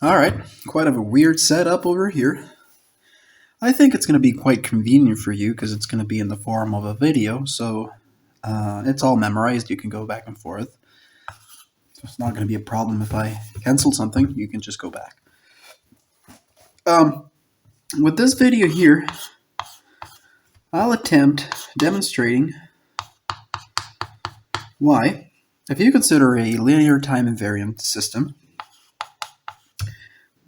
Alright, quite a weird setup over here. I think it's going to be quite convenient for you because it's going to be in the form of a video, so it's all memorized. You can go back and forth. So it's not going to be a problem if I cancel something. You can just go back. With this video here, I'll attempt demonstrating why, if you consider a linear time invariant system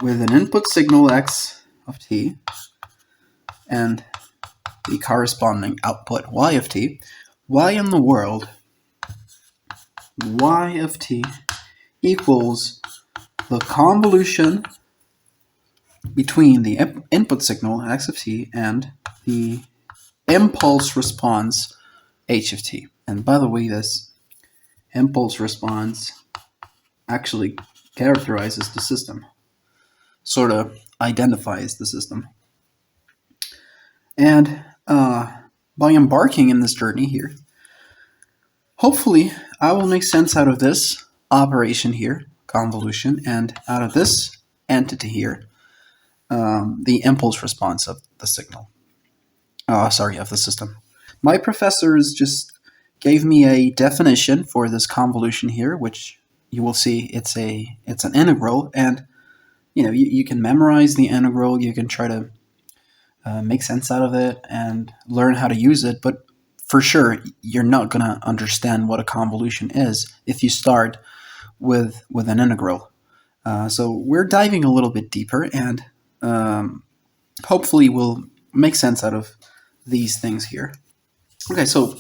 with an input signal x of t and the corresponding output y of t, why in the world y of t equals the convolution between the input signal x of t and the impulse response h of t. And by the way, this impulse response actually characterizes the system, sort of identifies the system. And by embarking in this journey here, hopefully I will make sense out of this operation here, convolution, and out of this entity here, the impulse response of the signal. Of the system. My professors just gave me a definition for this convolution here, which you will see it's an integral, and you can memorize the integral, you can try to make sense out of it and learn how to use it, but for sure you're not going to understand what a convolution is if you start with an integral. So we're diving a little bit deeper, and hopefully we'll make sense out of these things here. Okay, so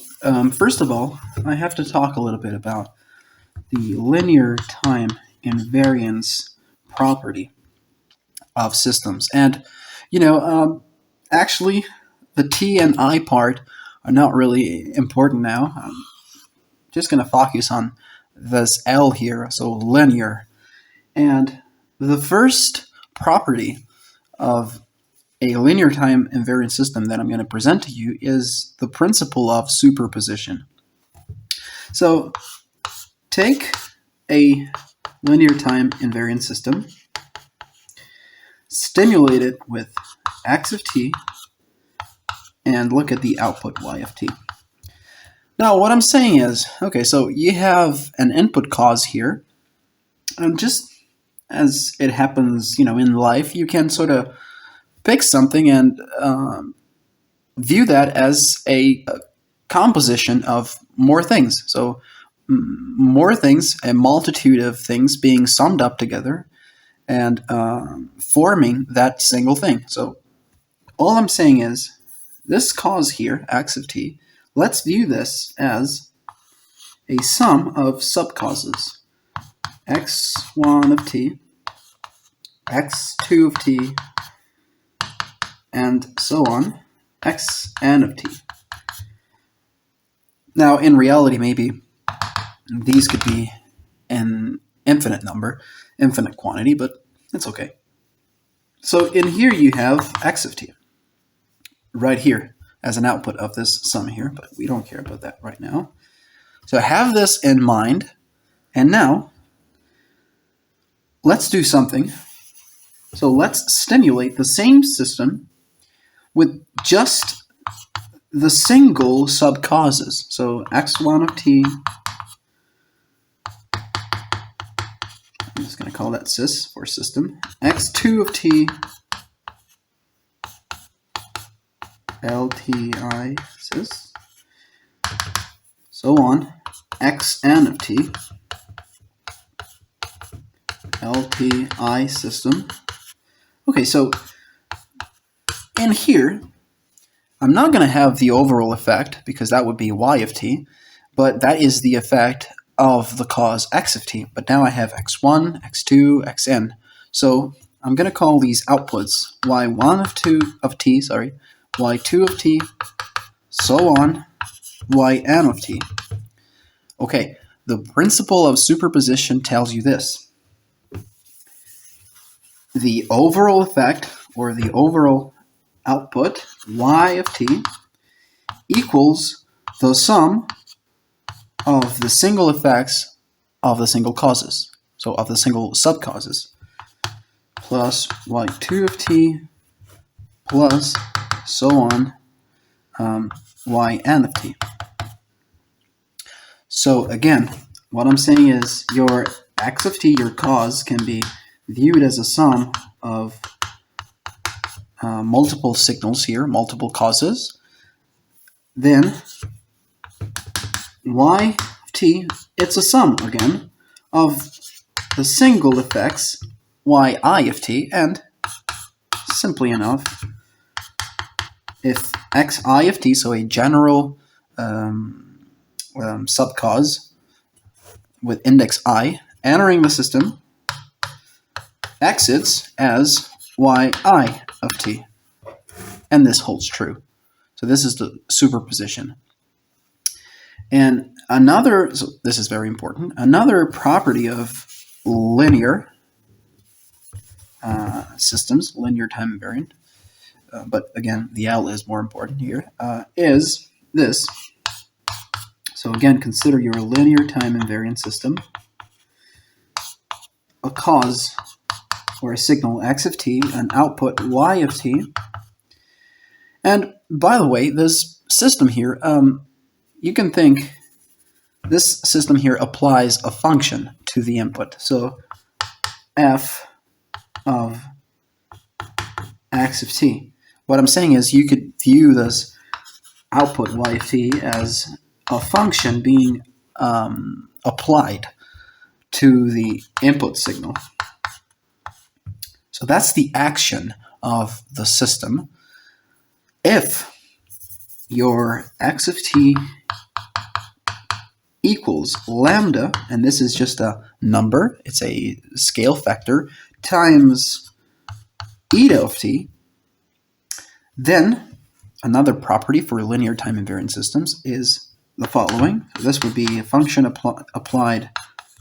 first of all, I have to talk a little bit about the linear time invariance property of systems. And actually the t and I part are not really important now. I'm just going to focus on this L here, so linear. And the first property of a linear time invariant system that I'm going to present to you is the principle of superposition. So take a linear time invariant system, stimulate it with x of t, and look at the output y of t. Now what I'm saying is, okay, so you have an input cause here, and just as it happens, in life, you can sort of pick something and view that as a composition of more things. So more things, a multitude of things being summed up together and forming that single thing. So all I'm saying is this cause here, x of t, let's view this as a sum of subcauses. x1 of t, x2 of t, and so on, xn of t. Now, in reality, maybe these could be an infinite number, infinite quantity, but it's okay. So in here you have x of t, right here, as an output of this sum here, but we don't care about that right now. So have this in mind, and now let's do something. So let's stimulate the same system with just the single subcauses. So x1 of t, I'm just going to call that sys for system, x2 of t, LTI sys, so on, xn of t, LTI system. Okay, so in here, I'm not going to have the overall effect because that would be y of t, but that is the effect of the cause x of t. But now I have x1, x2, xn. So I'm going to call these outputs y1 of t, y2 of t, so on, yn of t. Okay, the principle of superposition tells you this. The overall effect, or the overall output, y of t, equals the sum of the single effects of the single causes, so of the single subcauses. plus y2 of t plus so on yn of t. So again, what I'm saying is your x of t, your cos, can be viewed as a sum of multiple signals here, multiple causes. Then y of t, it's a sum again of the single effects yi of t, and simply enough, if xi of t, so a general subcause with index I entering the system, exits as yi of t, and this holds true. So this is the superposition. And another, so this is very important, another property of linear systems, linear time invariant, but again, the L is more important here, is this. So again, consider your linear time invariant system, a cause or a signal x of t, an output y of t. And by the way, this system here, you can think this system here applies a function to the input. So f of x of t. What I'm saying is you could view this output y of t as a function being applied to the input signal. So that's the action of the system. If your x of t equals lambda, and this is just a number, it's a scale factor, times eta of t, then another property for linear time invariant systems is the following. So this would be a function applied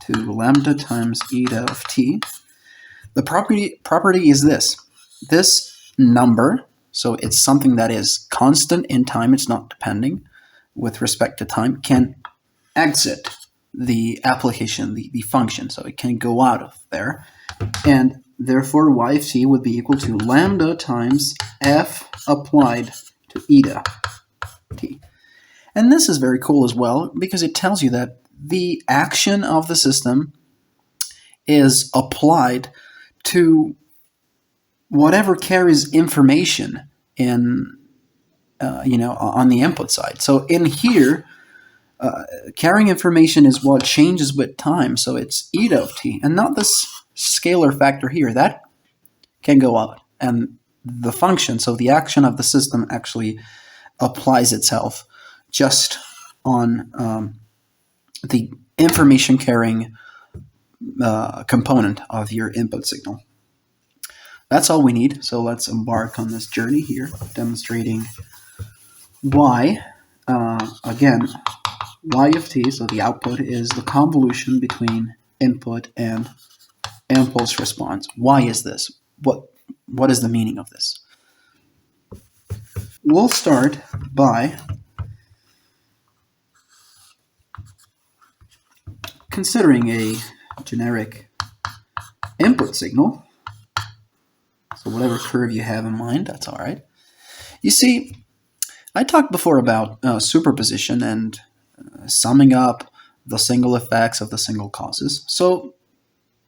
to lambda times eta of t. The property is this. This number, so it's something that is constant in time, it's not depending with respect to time, can exit the application, the function, so it can go out of there. And therefore, y of t would be equal to lambda times f applied to eta t. And this is very cool as well, because it tells you that the action of the system is applied to whatever carries information in, on the input side. So in here, carrying information is what changes with time. So it's eta of t, and not this scalar factor here. That can go out. And the function, so the action of the system actually applies itself just on the information carrying component of your input signal. That's all we need. So let's embark on this journey here, demonstrating why, again, y of t, so the output is the convolution between input and impulse response. Why is this? What is the meaning of this? We'll start by considering a generic input signal. So whatever curve you have in mind, that's all right. You see, I talked before about superposition and summing up the single effects of the single causes. So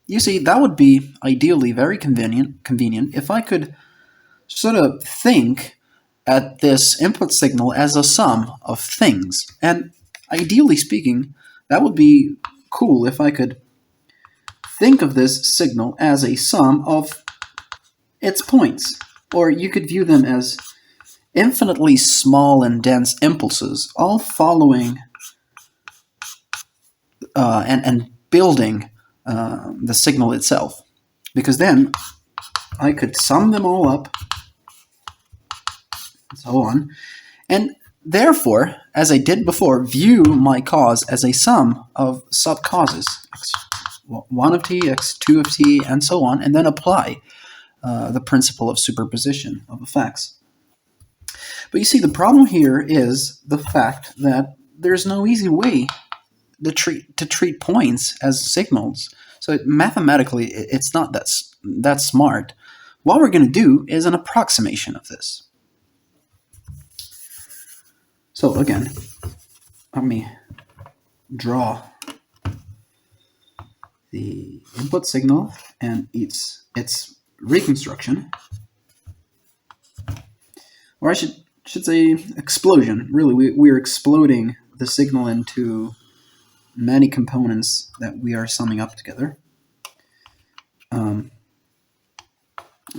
you see, that would be ideally very convenient if I could sort of think at this input signal as a sum of things. And ideally speaking, that would be cool if I could think of this signal as a sum of its points. Or you could view them as infinitely small and dense impulses, all following and building the signal itself. Because then I could sum them all up, and so on, and therefore, as I did before, view my cause as a sum of subcauses, x1 of t, x2 of t, and so on, and then apply the principle of superposition of effects. But you see, the problem here is the fact that there's no easy way to treat points as signals. So mathematically, it's not that smart what we're going to do is an approximation of this. So again, let me draw the input signal and its reconstruction, or I should say explosion. Really, we're exploding the signal into many components that we are summing up together.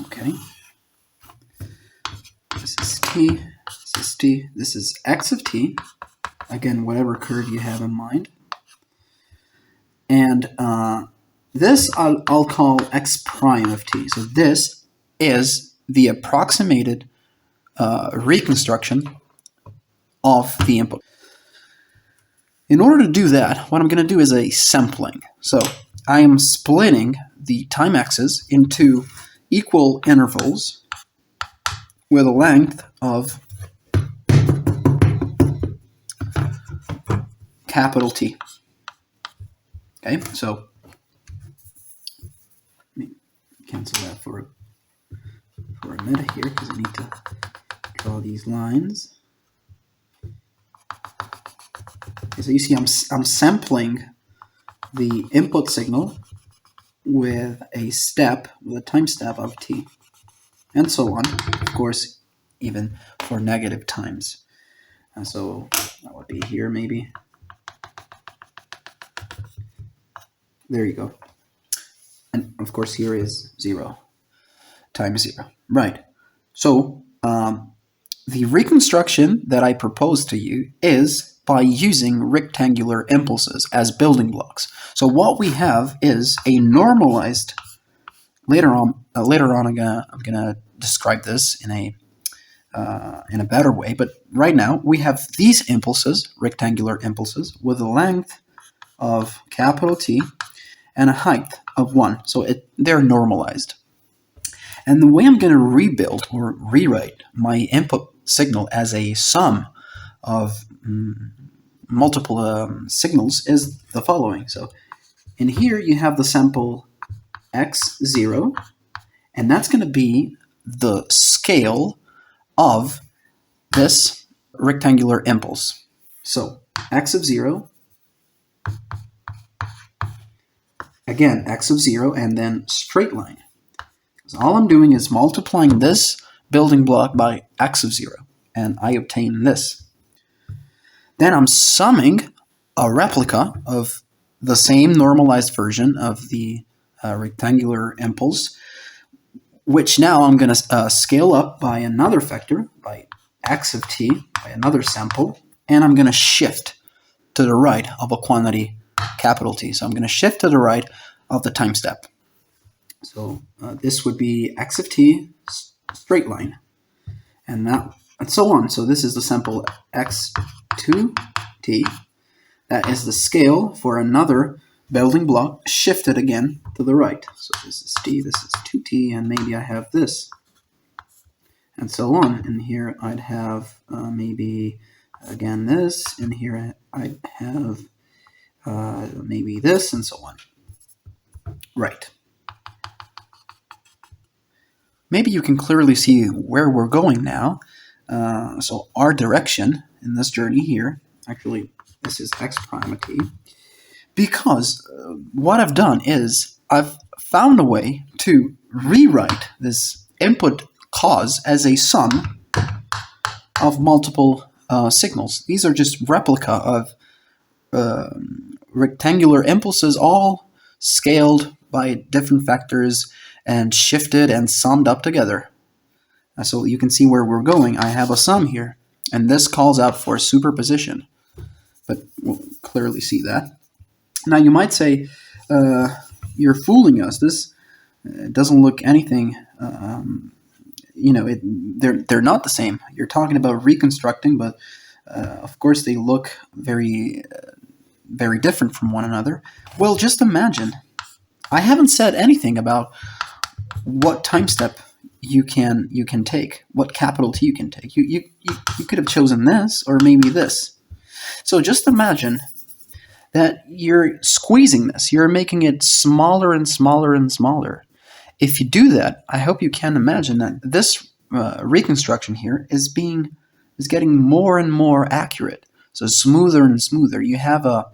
Okay. This is t, this is t, this is x of t. Again, whatever curve you have in mind. And this I'll call x prime of t. So this is the approximated reconstruction of the input. In order to do that, what I'm going to do is a sampling. So I am splitting the time x's into equal intervals with a length of capital T. Okay, so let me cancel that for a minute here because I need to draw these lines. Okay, so you see I'm sampling the input signal with a time step of t, and so on, of course, even for negative times. And so that would be here maybe. There you go. And of course here is 0 times 0. Right. So the reconstruction that I propose to you is by using rectangular impulses as building blocks. So what we have is a normalized. Later on, I'm gonna describe this in a better way. But right now we have these impulses, rectangular impulses, with a length of capital T and a height of 1. So they're normalized. And the way I'm going to rebuild or rewrite my input signal as a sum of multiple signals is the following. So in here you have the sample x0, and that's going to be the scale of this rectangular impulse. So x of 0, again x of 0, and then straight line. So all I'm doing is multiplying this building block by x of 0, and I obtain this. Then I'm summing a replica of the same normalized version of the rectangular impulse, which now I'm going to scale up by another factor, by x of t, by another sample, and I'm going to shift to the right of a quantity capital T. So I'm going to shift to the right of the time step. So this would be x of t straight line, and so on. So this is the sample x2t. That is the scale for another building block shifted again to the right. So this is t, this is 2t, and maybe I have this, and so on. And here I'd have maybe again this, and here I'd have maybe this, and so on. Right. Maybe you can clearly see where we're going now. So our direction in this journey here, actually this is x prime of t, because what I've done is I've found a way to rewrite this input cause as a sum of multiple signals. These are just replica of rectangular impulses, all scaled by different factors and shifted and summed up together. So you can see where we're going. I have a sum here, and this calls out for superposition, but we'll clearly see that. Now you might say, you're fooling us. This doesn't look anything, they're not the same. You're talking about reconstructing, but of course they look very, very different from one another. Well, just imagine. I haven't said anything about what time step you can take, what capital T you can take. You could have chosen this or maybe this. So just imagine that you're squeezing this. You're making it smaller and smaller and smaller. if you do that, I hope you can imagine that this reconstruction here is getting more and more accurate. So smoother and smoother. You have a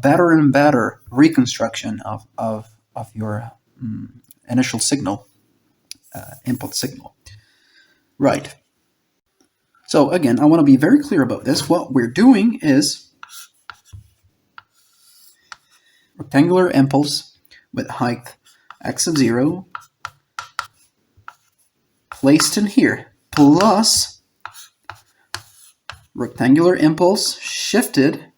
better and better reconstruction of your initial signal, input signal. Right. So again, I want to be very clear about this. What we're doing is rectangular impulse with height x of 0 placed in here, plus rectangular impulse shifted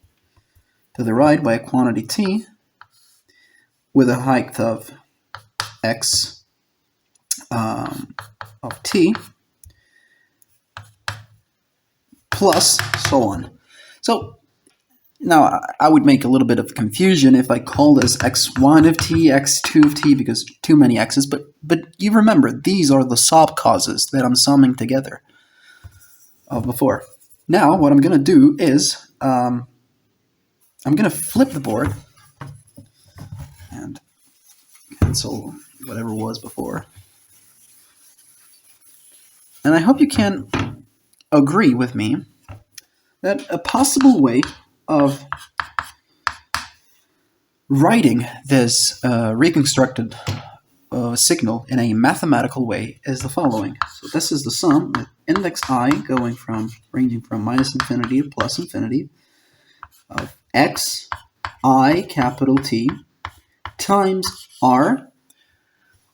to the right by a quantity t with a height of x of t plus so on. So now I would make a little bit of confusion if I call this x1 of t, x2 of t, because too many x's, but you remember these are the subcauses that I'm summing together of before. Now what I'm going to do is I'm going to flip the board and cancel whatever was before. And I hope you can agree with me that a possible way of writing this reconstructed signal in a mathematical way is the following. So this is the sum with index I ranging from minus infinity to plus infinity of x I capital T times R,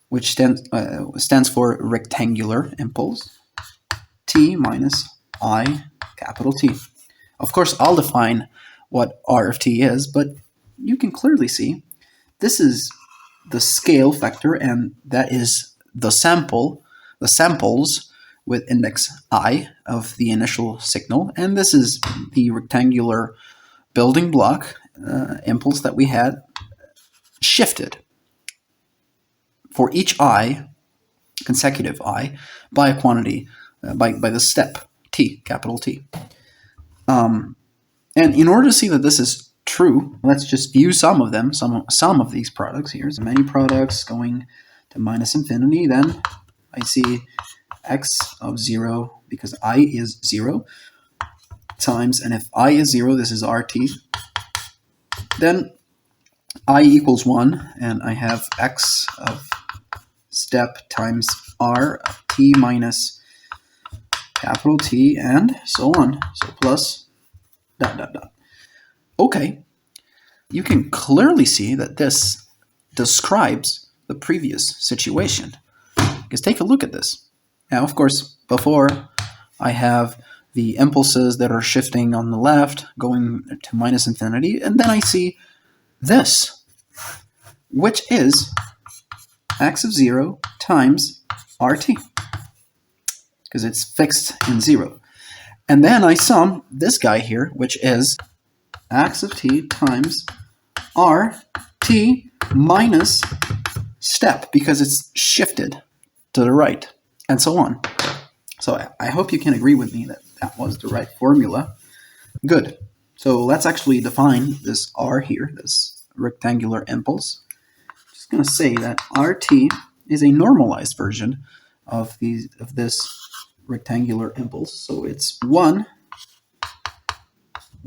which stands for rectangular impulse, T minus I capital T. Of course, I'll define what R of T is, but you can clearly see this is the scale factor, and that is the samples with index I of the initial signal, and this is the rectangular building block impulse that we had shifted for each I, consecutive I, by a quantity, by the step T, capital T. And in order to see that this is true, let's just view some of them, some of these products here. So many products going to minus infinity, then I see x of 0, because I is 0, times, and if I is 0, this is RT, then I equals 1, and I have x of step times R of T minus capital T, and so on. So plus dot dot dot. Okay, you can clearly see that this describes the previous situation. Because take a look at this. Now, of course, before I have the impulses that are shifting on the left going to minus infinity, and then I see this, which is x of 0 times RT, because it's fixed in 0. And then I sum this guy here, which is x of t times RT minus step, because it's shifted to the right, and so on. So I hope you can agree with me that that was the right formula. Good. So let's actually define this R here, this rectangular impulse. I'm just going to say that RT is a normalized version of this rectangular impulse. So it's 1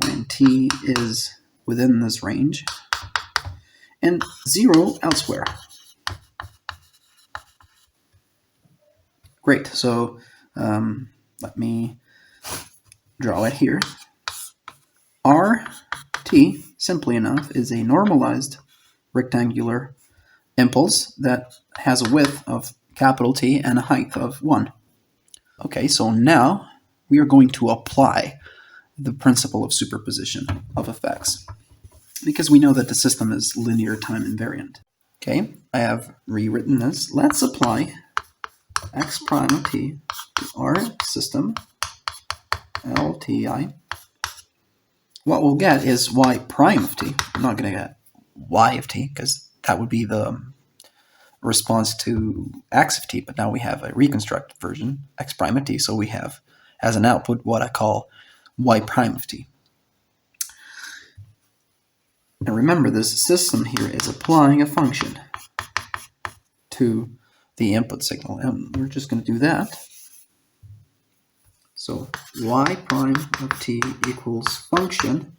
when t is within this range, and 0 elsewhere. Great, so let me draw it here. RT, simply enough, is a normalized rectangular impulse that has a width of capital T and a height of 1. Okay, so now we are going to apply the principle of superposition of effects, because we know that the system is linear time invariant. Okay, I have rewritten this. Let's apply x prime of t to our system, LTI. What we'll get is y prime of t. I'm not going to get y of t, because that would be the response to x of t, but now we have a reconstructed version, x prime of t, so we have as an output what I call y prime of t. And remember, this system here is applying a function to the input signal, and we're just going to do that. So y prime of t equals function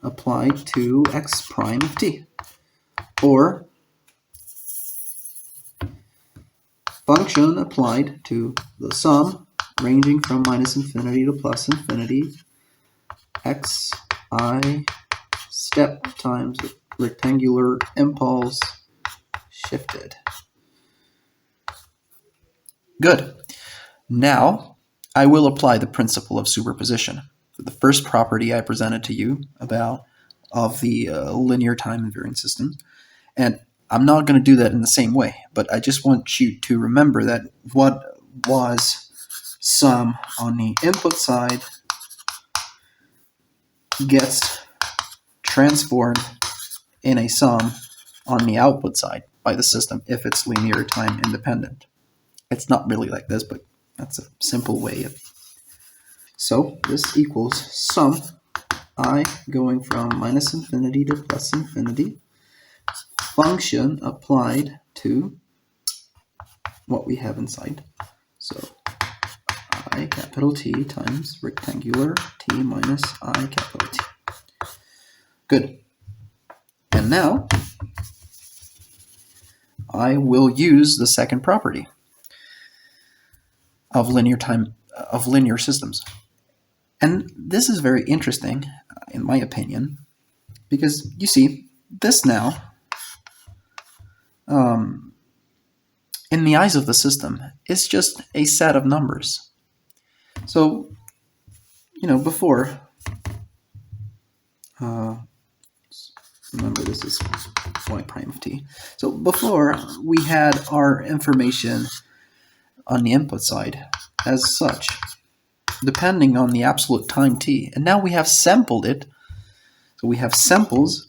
applied to x prime of t, or function applied to the sum ranging from minus infinity to plus infinity xi step times rectangular impulse shifted. Good. Now I will apply the principle of superposition. The first property I presented to you of the linear time invariant system. And I'm not going to do that in the same way, but I just want you to remember that what was sum on the input side gets transformed in a sum on the output side by the system if it's linear time independent. It's not really like this, but that's a simple way of. So this equals sum I going from minus infinity to plus infinity, function applied to what we have inside. So I capital T times rectangular T minus I capital T. Good. And now I will use the second property of linear systems. And this is very interesting, in my opinion, because you see, this now, in the eyes of the system, is just a set of numbers. So, before, remember this is y prime of t. So before, we had our information on the input side as such, depending on the absolute time t. And now we have sampled it. So we have samples.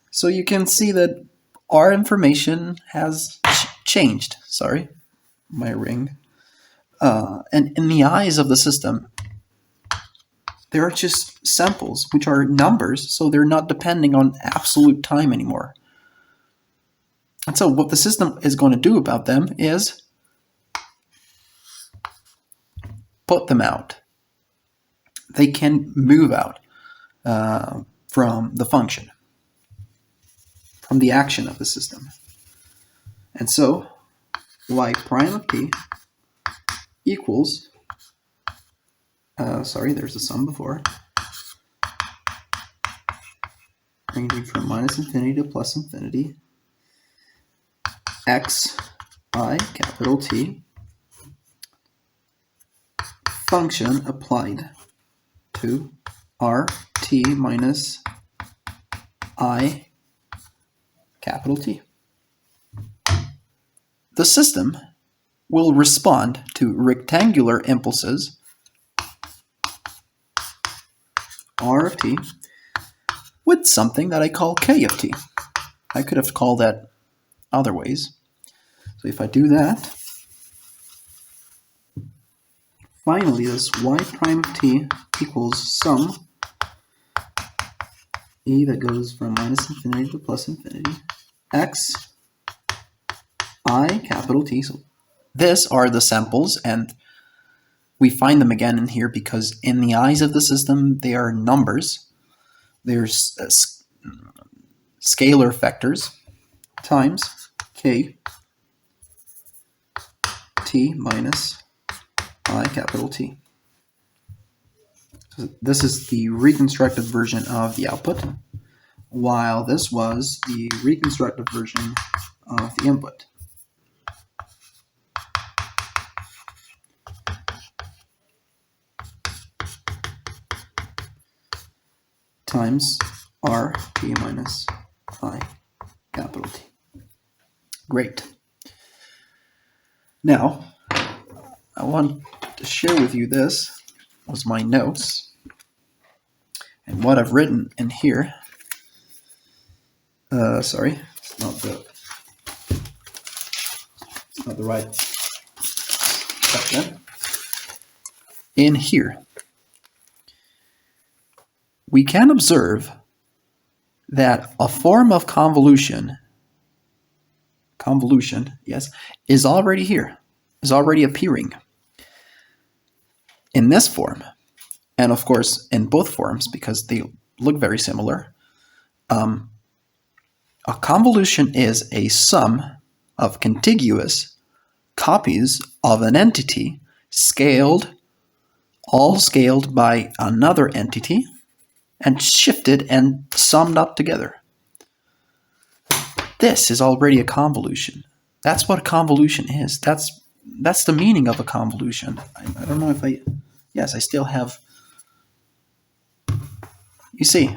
So you can see that our information has changed. Sorry, my ring. And in the eyes of the system, they are just samples, which are numbers, so they're not depending on absolute time anymore. And so what the system is going to do about them is put them out. They can move out from the function, from the action of the system. And so y prime of t equals, there's a sum before, ranging from minus infinity to plus infinity, x I capital T, function applied to r t minus I capital T. The system will respond to rectangular impulses r of t with something that I call k of t. I could have called that other ways. So if I do that, finally this y prime of t equals sum e that goes from minus infinity to plus infinity, x I capital T. So this are the samples, and we find them again in here because in the eyes of the system, they are numbers. There's scalar vectors times k t minus I capital T. So this is the reconstructed version of the output, while this was the reconstructed version of the input. Times r t minus I capital T. Great. Now, I want to share with you this was my notes and what I've written in here. Sorry, it's not the right section. In here, we can observe that a form of convolution convolution, yes, is already here, is already appearing in this form. And of course, in both forms, because they look very similar. A convolution is a sum of contiguous copies of an entity scaled, all scaled by another entity, and shifted and summed up together. This is already a convolution. That's what a convolution is. That's the meaning of a convolution. I don't know if yes, I still have. You see,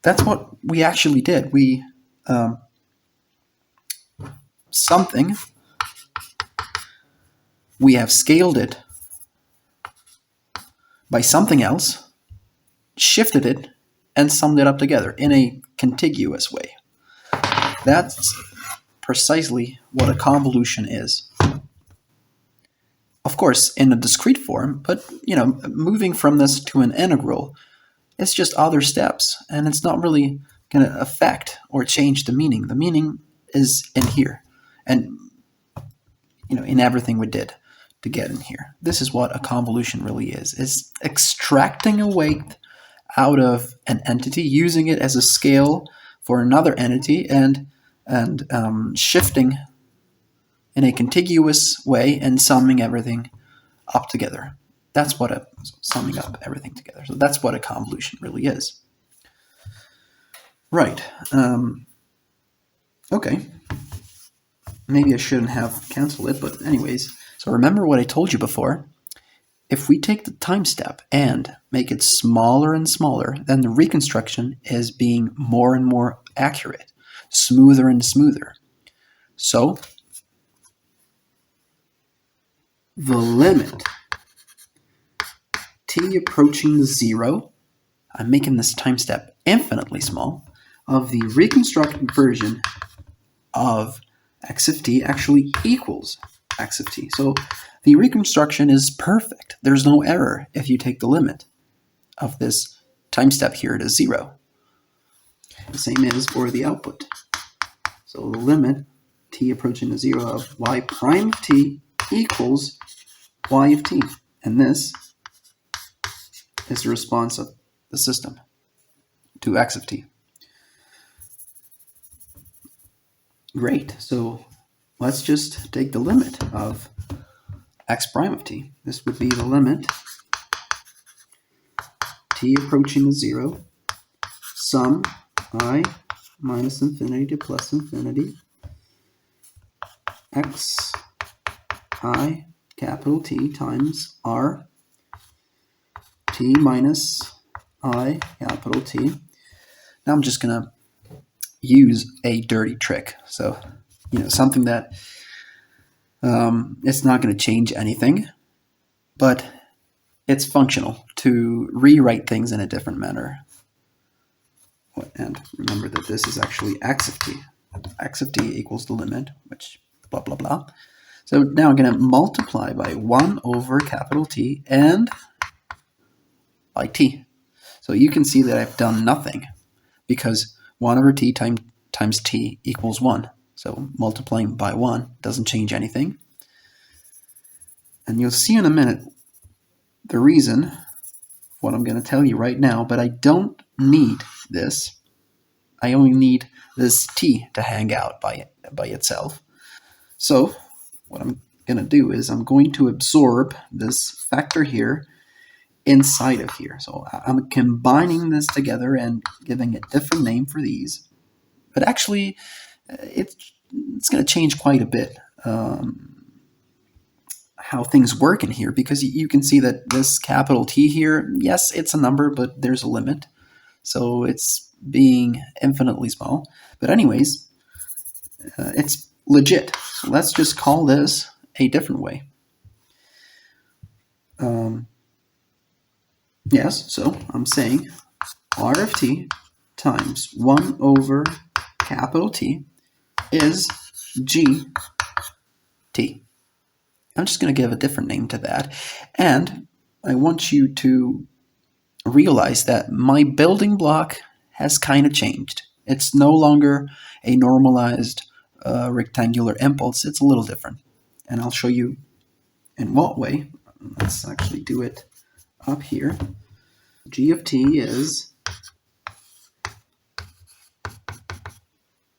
that's what we actually did. We something. We have scaled it by something else, shifted it, and summed it up together in a contiguous way. That's precisely what a convolution is. Of course, in a discrete form, but moving from this to an integral, it's just other steps, and it's not really going to affect or change the meaning. The meaning is in here, and in everything we did to get in here. This is what a convolution really is. It's extracting a weight out of an entity, using it as a scale for another entity, and shifting in a contiguous way and summing everything up together. That's what summing up everything together. So that's what a convolution really is. Right. Okay. Maybe I shouldn't have canceled it, but anyways. So remember what I told you before. If we take the time step and make it smaller and smaller, then the reconstruction is being more and more accurate, smoother and smoother. So the limit t approaching 0, I'm making this time step infinitely small, of the reconstructed version of x of t actually equals x of t. So the reconstruction is perfect. There's no error if you take the limit of this time step here to 0. The same is for the output. So the limit t approaching to 0 of y prime of t equals y of t. And this is the response of the system to x of t. Great. So let's just take the limit of x prime of t. This would be the limit t approaching to 0, sum I minus infinity to plus infinity, x I capital T times r t minus I capital T. Now I'm just going to use a dirty trick. So, something that it's not going to change anything, but it's functional to rewrite things in a different manner. And remember that this is actually x of t. X of t equals the limit, which blah, blah, blah. So now I'm going to multiply by 1 over capital T and by t. So you can see that I've done nothing because 1 over t times t equals 1. So multiplying by 1 doesn't change anything. And you'll see in a minute the reason, what I'm going to tell you right now, but I don't need this. I only need this t to hang out by itself. So what I'm going to do is I'm going to absorb this factor here inside of here. So I'm combining this together and giving a different name for these. But actually, it's going to change quite a bit how things work in here, because you can see that this capital T here, yes, it's a number, but there's a limit. So it's being infinitely small. But anyways, it's legit. So let's just call this a different way. Yes, so I'm saying r of t times 1 over capital T is g t. I'm just going to give a different name to that. And I want you to realize that my building block has kind of changed. It's no longer a normalized rectangular impulse, it's a little different. And I'll show you in what way. Let's actually do it up here. G of t is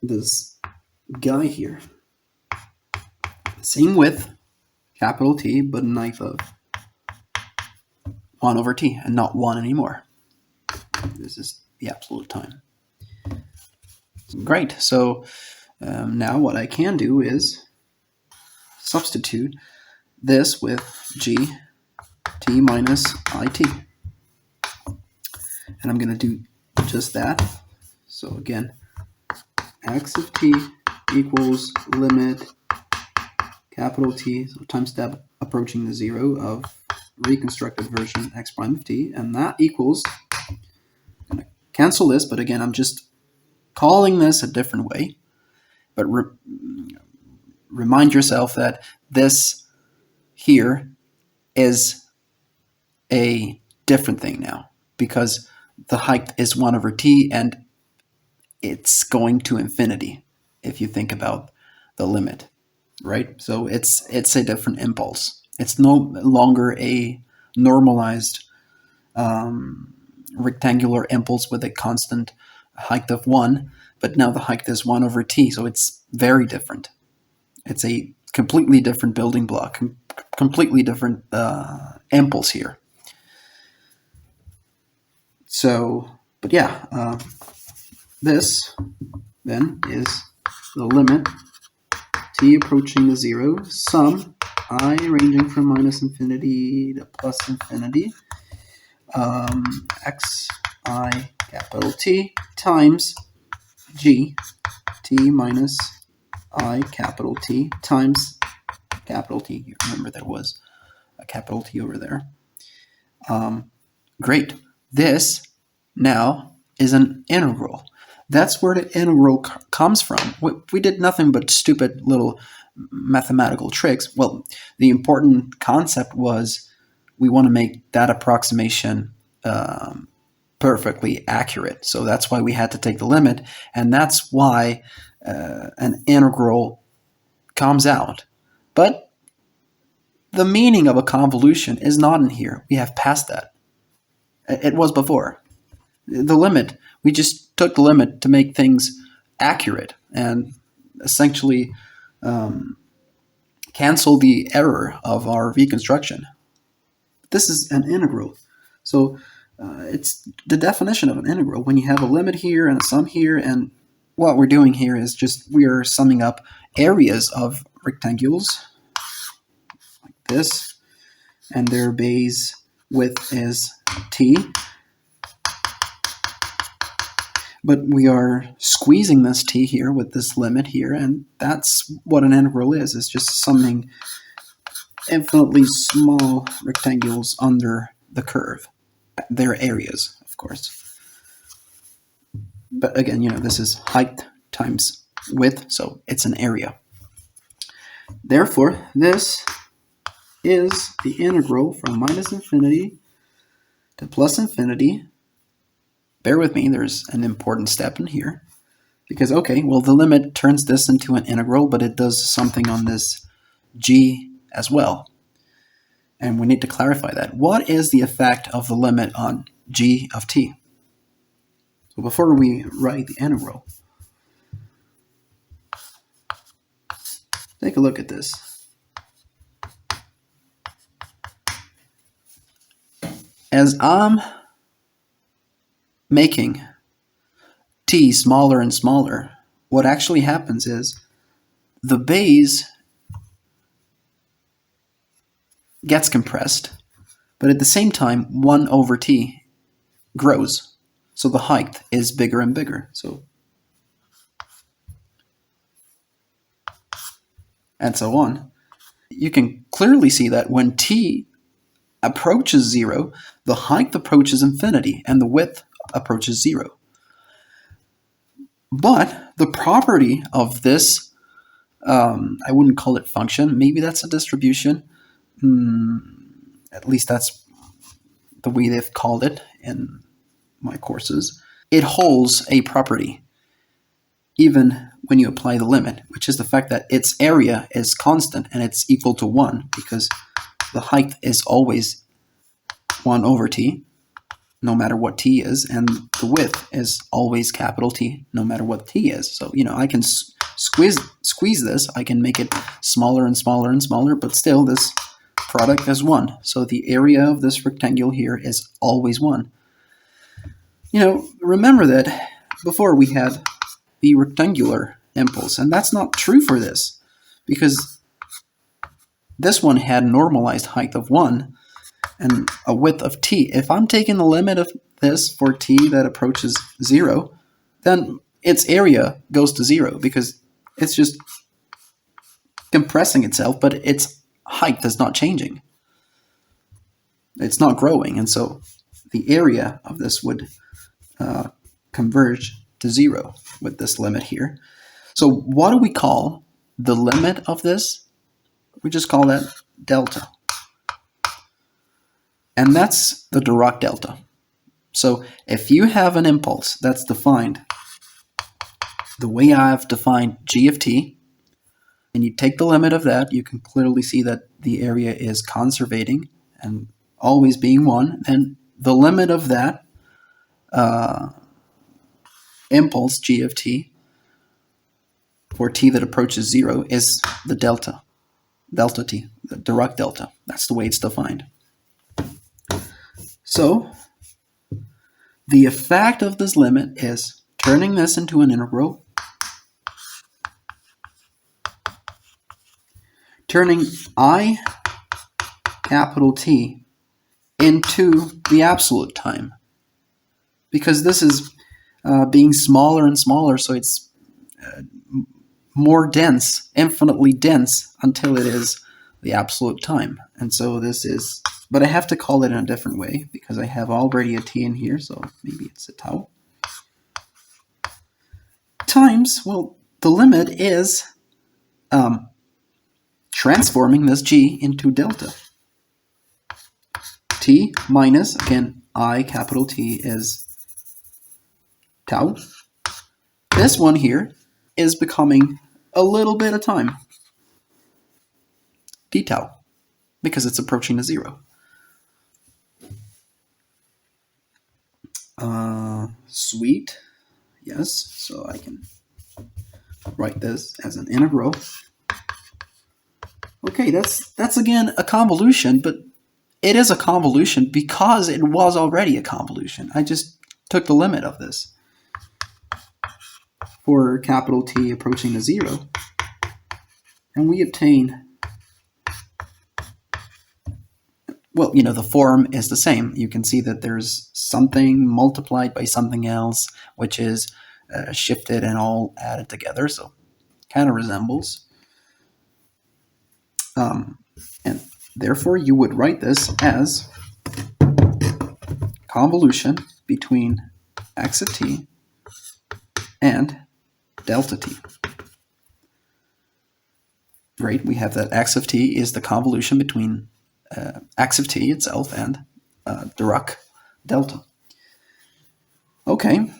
this guy here. Same width, capital T, but an height of 1 over t, and not 1 anymore. This is the absolute time. Great. So now what I can do is substitute this with g t minus it. And I'm going to do just that. So again, x of t equals limit capital T, so time step approaching the 0 of reconstructed version x prime of t, and that equals, I'm going to cancel this, but again, I'm just calling this a different way. But remind yourself that this here is a different thing now, because the height is 1 over t, and it's going to infinity if you think about the limit, right? So it's a different impulse. It's no longer a normalized rectangular impulse with a constant height of 1, but now the height is 1 over t, so it's very different. It's a completely different building block, completely different impulse here. So, but yeah, this then is the limit t approaching the 0, sum I ranging from minus infinity to plus infinity, x I capital T times g t minus I capital T times capital T. You remember there was a capital T over there. Great. This now is an integral. That's where the integral comes from. We did nothing but stupid little mathematical tricks. Well, the important concept was we want to make that approximation perfectly accurate. So that's why we had to take the limit, and that's why an integral comes out. But the meaning of a convolution is not in here. We have passed that. It was before. The limit, we just took the limit to make things accurate and essentially cancel the error of our reconstruction. This is an integral. So it's the definition of an integral. When you have a limit here and a sum here, and what we're doing here is just we are summing up areas of rectangles like this, and their base width is t. But we are squeezing this t here with this limit here, and that's what an integral is. It's just summing infinitely small rectangles under the curve. Their areas, of course. But again, this is height times width, so it's an area. Therefore, this is the integral from minus infinity to plus infinity. Bear with me, there's an important step in here. Because, okay, well, the limit turns this into an integral, but it does something on this g as well. And we need to clarify that. What is the effect of the limit on g of t? So before we write the integral, take a look at this. As I'm making t smaller and smaller, what actually happens is the base gets compressed, but at the same time, 1 over t grows. So the height is bigger and bigger. So, and so on. You can clearly see that when t approaches 0, the height approaches infinity and the width approaches 0. But the property of this, I wouldn't call it function. Maybe that's a distribution. At least that's the way they've called it in my courses. It holds a property even when you apply the limit, which is the fact that its area is constant and it's equal to 1 because the height is always 1 over t, no matter what t is, and the width is always capital T, no matter what t is. So, I can squeeze this, I can make it smaller and smaller and smaller, but still this product is 1. So the area of this rectangle here is always 1. Remember that before we had the rectangular impulse, and that's not true for this, because this one had normalized height of 1 and a width of t. If I'm taking the limit of this for t that approaches 0, then its area goes to 0 because it's just compressing itself, but its height is not changing. It's not growing, and so the area of this would converge to 0 with this limit here. So what do we call the limit of this? We just call that delta. And that's the Dirac delta. So if you have an impulse that's defined the way I've defined g of t, and you take the limit of that, you can clearly see that the area is conservating and always being 1, and the limit of that impulse g of t for t that approaches 0 is the delta t, the Dirac delta. That's the way it's defined. So the effect of this limit is turning this into an integral, turning I capital T into the absolute time, because this is being smaller and smaller, so it's more dense, infinitely dense, until it is the absolute time. And so this is, but I have to call it in a different way because I have already a t in here, so maybe it's a tau. Times, well, the limit is transforming this g into delta. T minus, again, I capital T is tau. This one here is becoming a little bit of time, d tau, because it's approaching to 0. Sweet. Yes, so I can write this as an integral. Okay, that's again a convolution, but it is a convolution because it was already a convolution. I just took the limit of this for capital T approaching to 0, and we obtain, well, the form is the same. You can see that there's something multiplied by something else, which is shifted and all added together, so kind of resembles. And therefore, you would write this as convolution between x of t and delta t. Right? We have that x of t is the convolution between x of t itself and Dirac delta. Okay,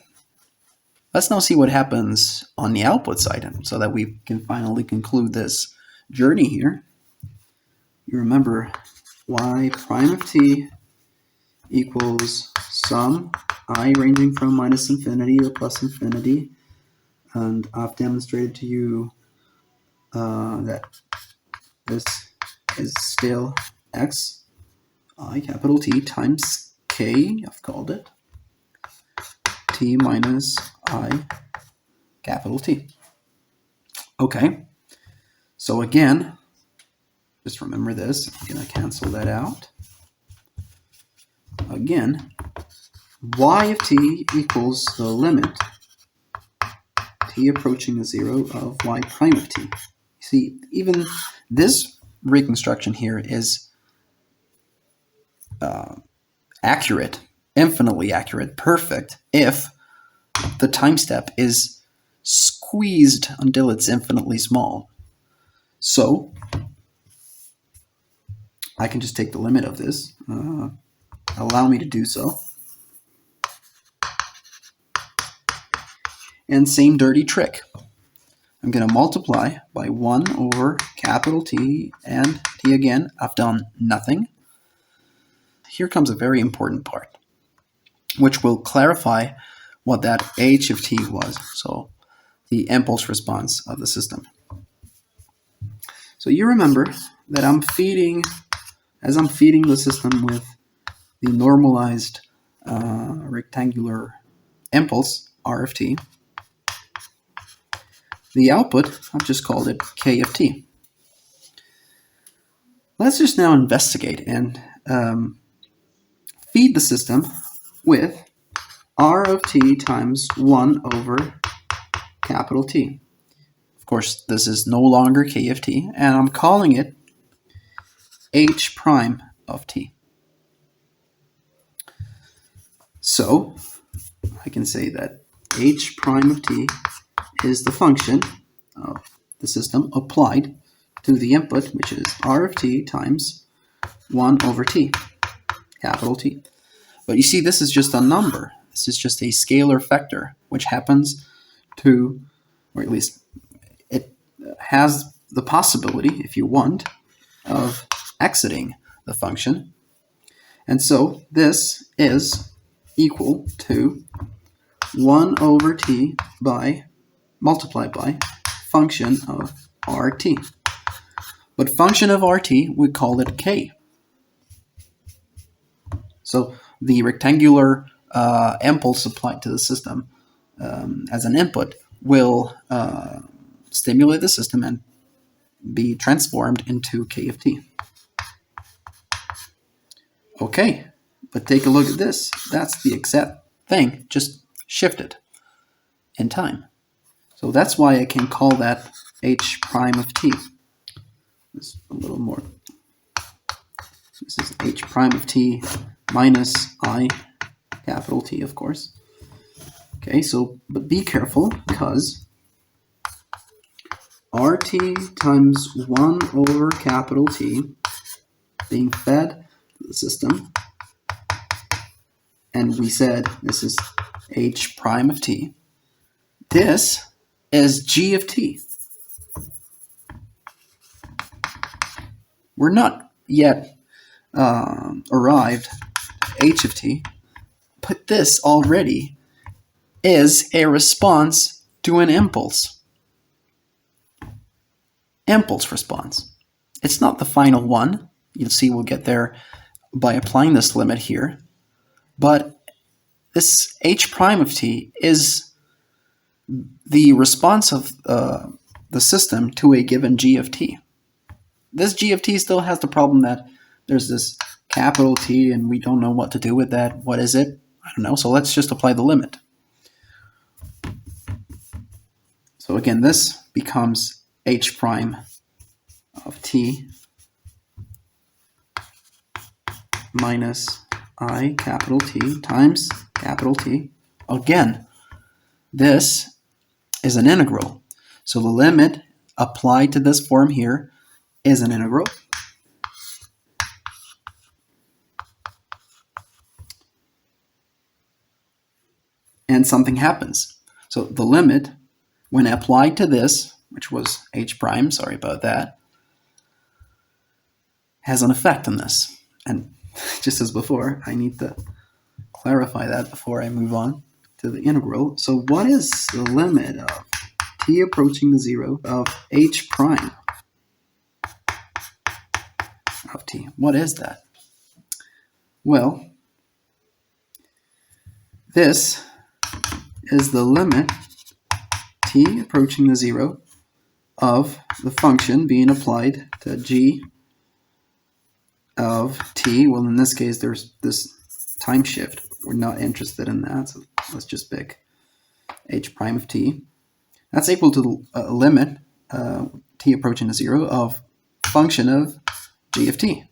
let's now see what happens on the output side so that we can finally conclude this journey here. You remember y prime of t equals sum I ranging from minus infinity to plus infinity, and I've demonstrated to you that this is still x I capital T times k, I've called it, t minus I capital T. Okay, so again, just remember this. I'm going to cancel that out. Again, y of t equals the limit t approaching the 0 of y prime of t. See, even this reconstruction here is accurate, infinitely accurate, perfect, if the time step is squeezed until it's infinitely small. So I can just take the limit of this. Allow me to do so. And same dirty trick. I'm going to multiply by 1 over capital T and T again. I've done nothing. Here comes a very important part, which will clarify what that h of t was, so the impulse response of the system. So you remember that as I'm feeding the system with the normalized rectangular impulse, r of t, the output, I've just called it k of t. Let's just now investigate and feed the system with r of t times 1 over capital T. Of course, this is no longer k of t, and I'm calling it h prime of t. So I can say that h prime of t is the function of the system applied to the input, which is r of t times 1 over t, capital T. But you see, this is just a number. This is just a scalar vector, which happens to, or at least it has the possibility, if you want, of exiting the function. And so this is equal to 1 over t multiplied by function of rt. But function of rt, we call it k. So the rectangular impulse applied to the system as an input will stimulate the system and be transformed into k of t. Okay, but take a look at this. That's the exact thing, just shifted in time. So that's why I can call that h prime of t. This a little more. This is h prime of t minus I capital T, of course. Okay, so, but be careful, because RT times 1 over capital T being fed to the system, and we said this is h prime of t. This is g of t. We're not yet arrived at h of t, but this already is a response to an impulse. Impulse response. It's not the final one. You'll see we'll get there by applying this limit here. But this h prime of t is the response of the system to a given g of t. This g of t still has the problem that there's this capital T and we don't know what to do with that. What is it? I don't know. So let's just apply the limit. So again, this becomes h prime of t minus I capital T times capital T. Again, this is an integral. So the limit applied to this form here is an integral. And something happens. So the limit, when applied to this, which was h prime, sorry about that, has an effect on this. And just as before, I need to clarify that before I move on to the integral. So what is the limit of t approaching the 0 of h prime of t? What is that? Well, this is the limit t approaching the 0 of the function being applied to g of t. Well, in this case, there's this time shift. We're not interested in that, so let's just pick h prime of t. That's equal to the limit t approaching to 0 of function of g of t.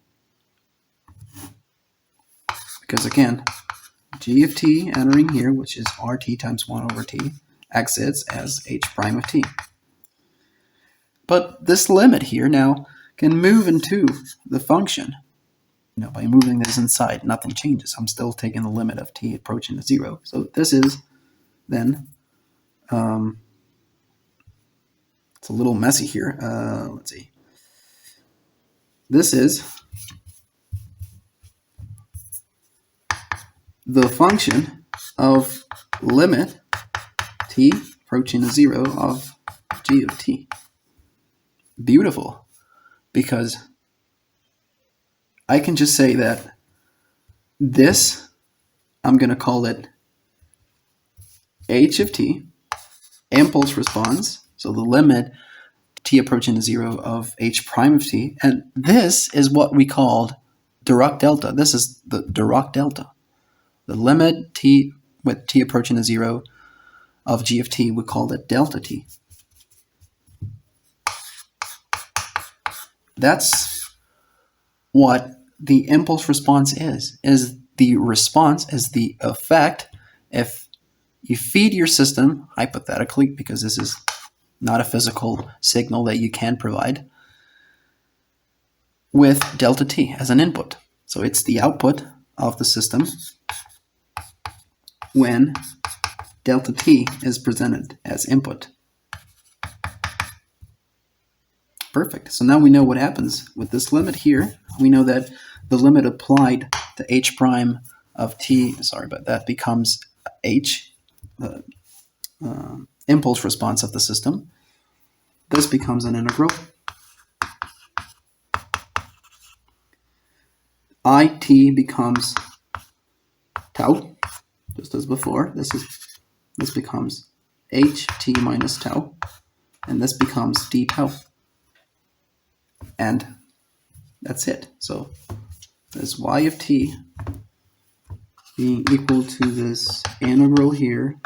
Because again, g of t entering here, which is rt times 1 over t, exits as h prime of t. But this limit here now can move into the function. You know, by moving this inside, nothing changes. I'm still taking the limit of t approaching to 0. So this is then It's a little messy here. Let's see. This is the function of limit t approaching to 0 of g of t. Beautiful, because I can just say that this, I'm going to call it h of t, impulse response, so the limit t approaching to 0 of h prime of t, and this is what we called Dirac delta. This is the Dirac delta. The limit t with t approaching to 0 of g of t, we called it delta t. That's what the impulse response is the response, is the effect if you feed your system, hypothetically, because this is not a physical signal that you can provide, with delta t as an input. So it's the output of the system when delta t is presented as input. Perfect. So now we know what happens with this limit here. We know that the limit applied to h prime of t, sorry about that, becomes h, the impulse response of the system. This becomes an integral. It becomes tau, just as before. This becomes ht minus tau, and this becomes d tau. And that's it. So there's y of t being equal to this integral here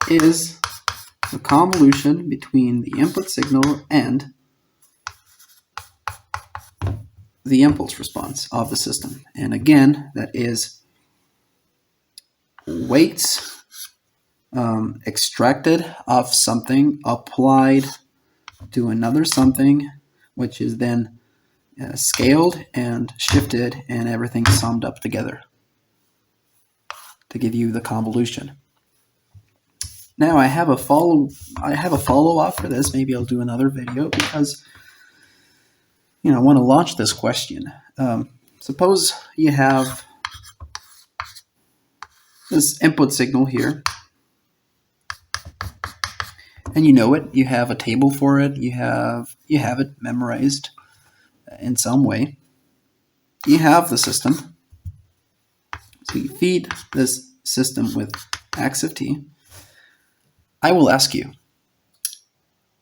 is the convolution between the input signal and the impulse response of the system. And again, that is weights extracted of something, applied to another something, which is then scaled and shifted, and everything summed up together to give you the convolution. Now I have a follow-up for this. Maybe I'll do another video because I want to launch this question. Suppose you have this input signal here, and you know it. You have a table for it. You have it memorized in some way. You have the system. So you feed this system with x of t. I will ask you,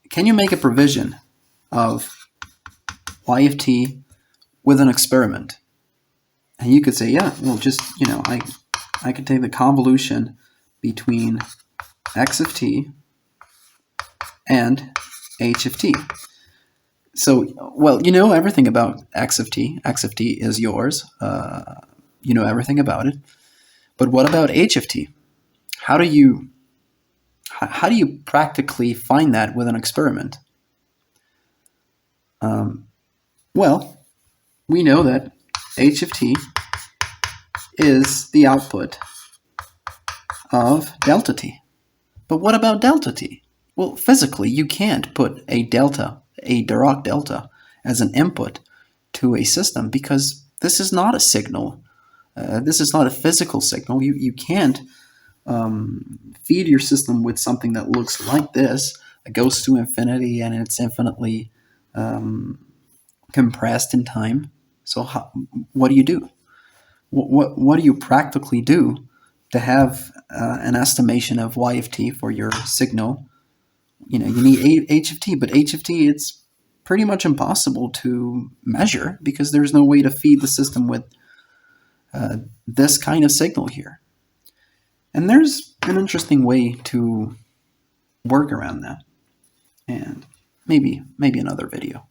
can you make a provision of y of t with an experiment? And you could say, yeah, well, just, I could take the convolution between x of t and h of t. So, well, you know everything about x of t. X of t is yours. You know everything about it. But what about h of t? How do you practically find that with an experiment? Well, we know that h of t is the output of delta t. But what about delta t? Well, physically, you can't put a Dirac delta, as an input to a system because this is not a signal. This is not a physical signal. You can't feed your system with something that looks like this. It goes to infinity and it's infinitely compressed in time. So what do you do? What do you practically do to have an estimation of y of t for your signal? You need h of t, but h of t, it's pretty much impossible to measure because there's no way to feed the system with this kind of signal here. And there's an interesting way to work around that, and maybe another video.